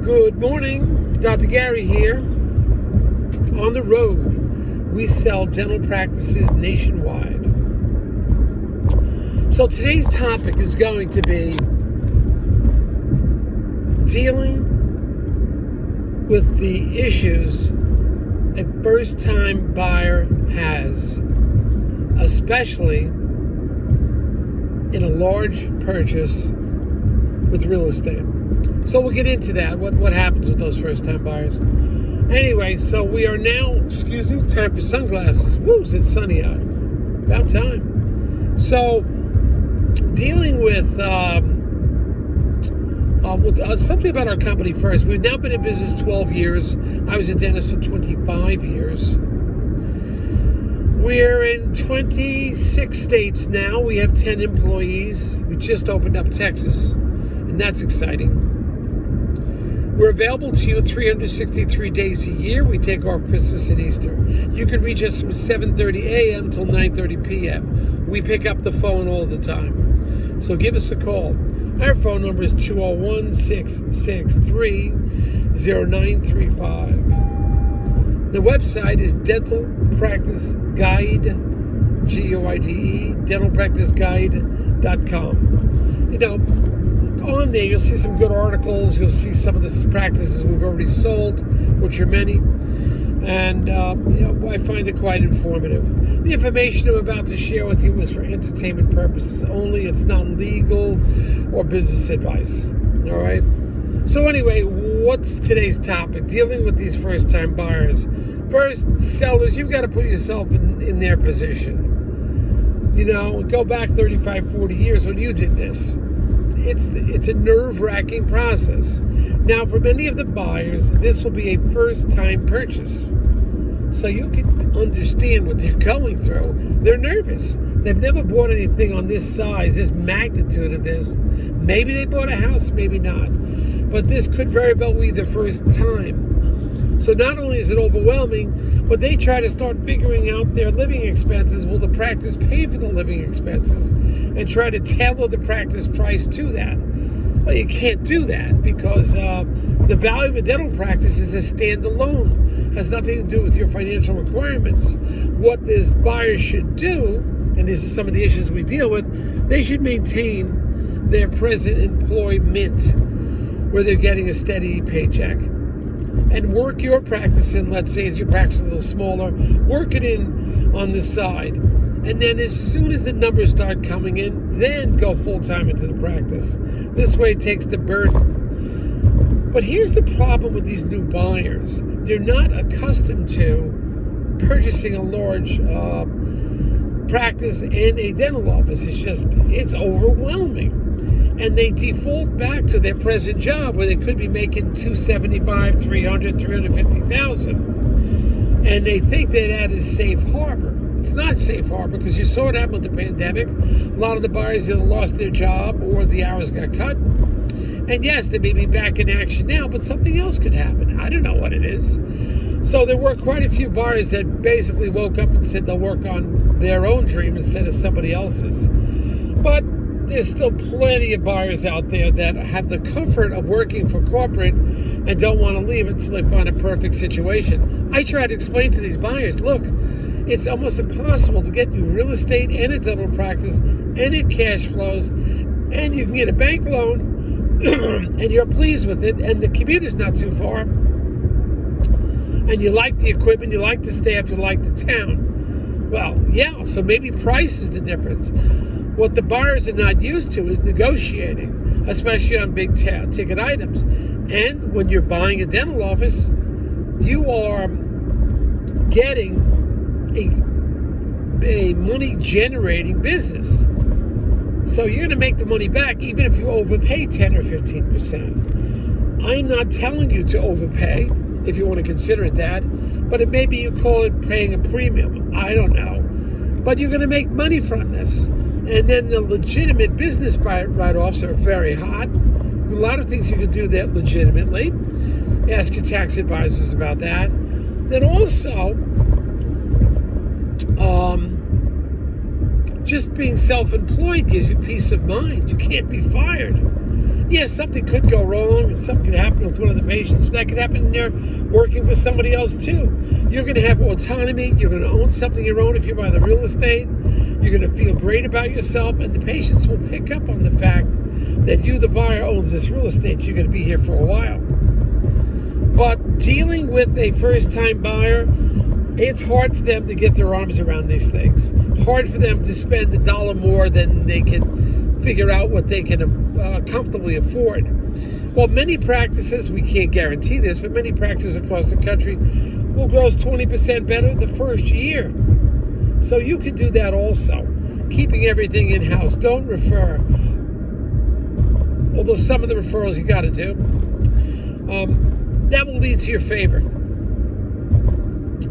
Good morning, Dr. Gary here. On the road, we sell dental practices nationwide. So today's topic is going to be dealing with the issues a first-time buyer has, especially in a large purchase with real estate. So we'll get into that, what happens with those first-time buyers. Anyway, so we are now, time for sunglasses. Woo, it's sunny out. About time. So, dealing with, something about our company first. We've now been in business 12 years. I was a dentist for 25 years. We're in 26 states now. We have 10 employees. We just opened up Texas, and that's exciting. We're available to you 363 days a year. We take off Christmas and Easter. You can reach us from 7:30 a.m. till 9:30 p.m. We pick up the phone all the time. So give us a call. Our phone number is 201-663-0935. The website is Dental Practice Guide, G-U-I-D-E, dentalpracticeguide.com. You know, on there you'll see some good articles. You'll see some of the practices we've already sold, which are many, and I find it quite informative. The information I'm about to share with you is for entertainment purposes only. It's not legal or business advice. All right. So anyway, what's today's topic? Dealing with these first-time buyers. First, sellers, you've got to put yourself in their position. You know, go back 35, 40 years when you did this. It's a nerve-wracking process. Now, for many of the buyers, this will be a first-time purchase. So you can understand what they're going through. They're nervous. They've never bought anything on this size, this magnitude of this. Maybe they bought a house, maybe not. But this could very well be their first time. So not only is it overwhelming, but they try to start figuring out their living expenses. Will the practice pay for the living expenses? And try to tailor the practice price to that. Well, you can't do that because the value of a dental practice is a standalone. It has nothing to do with your financial requirements. What this buyer should do, and this is some of the issues we deal with, they should maintain their present employment where they're getting a steady paycheck. And work your practice in, let's say if your practice is a little smaller, work it in on the side. And then as soon as the numbers start coming in, then go full-time into the practice. This way it takes the burden. But here's the problem with these new buyers. They're not accustomed to purchasing a large practice and a dental office. It's overwhelming. And they default back to their present job where they could be making $275,000, $300,000, $350,000. And they think that is safe harbor. It's not safe harbor because you saw what happened with the pandemic. A lot of the buyers either lost their job or the hours got cut. And yes, they may be back in action now, but something else could happen. I don't know what it is. So there were quite a few buyers that basically woke up and said they'll work on their own dream instead of somebody else's. But there's still plenty of buyers out there that have the comfort of working for corporate and don't want to leave until they find a perfect situation. I try to explain to these buyers, look, it's almost impossible to get you real estate and a dental practice and it cash flows and you can get a bank loan and you're pleased with it and the commute is not too far and you like the equipment, you like the staff, you like the town. Well, yeah, so maybe price is the difference. What the buyers are not used to is negotiating, especially on big ticket items. And when you're buying a dental office, you are getting a money-generating business. So you're going to make the money back even if you overpay 10 or 15%. I'm not telling you to overpay, if you want to consider it that, but it maybe you call it paying a premium. I don't know. But you're going to make money from this. And then the legitimate business write-offs are very hot. A lot of things you can do that legitimately. Ask your tax advisors about that. Then also, just being self-employed gives you peace of mind. You can't be fired. Yes, something could go wrong and something could happen with one of the patients, but that could happen when they're working for somebody else too. You're going to have autonomy. You're going to own something your own if you buy the real estate. You're going to feel great about yourself, and the patients will pick up on the fact that you, the buyer, owns this real estate. You're going to be here for a while. But dealing with a first-time buyer, it's hard for them to get their arms around these things. Hard for them to spend $1 more than they can figure out what they can comfortably afford. Well, many practices, we can't guarantee this, but many practices across the country will gross 20% better the first year. So you can do that also, keeping everything in-house. Don't refer, although some of the referrals you got to do. That will lead to your favor.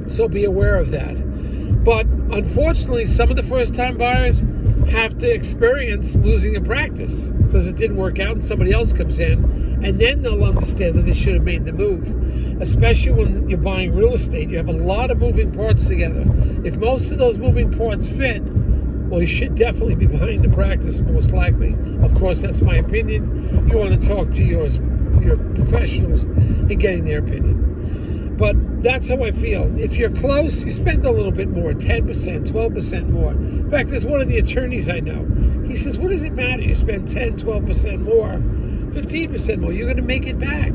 So be aware of that. But unfortunately, some of the first-time buyers have to experience losing a practice because it didn't work out and somebody else comes in, and then they'll understand that they should have made the move. Especially when you're buying real estate, you have a lot of moving parts together. If most of those moving parts fit, well, you should definitely be buying the practice, most likely. Of course, that's my opinion. You want to talk to your professionals and getting their opinion. But that's how I feel. If you're close, you spend a little bit more, 10%, 12% more. In fact, there's one of the attorneys I know. He says, what does it matter? You spend 10, 12% more, 15% more. You're going to make it back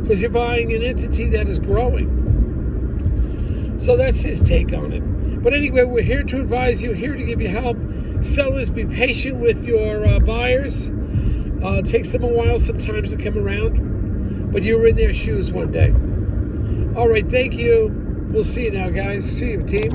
because you're buying an entity that is growing. So that's his take on it. But anyway, we're here to advise you, here to give you help. Sellers, be patient with your buyers. It takes them a while sometimes to come around, but you were in their shoes one day. All right, thank you. We'll see you now, guys. See you, team.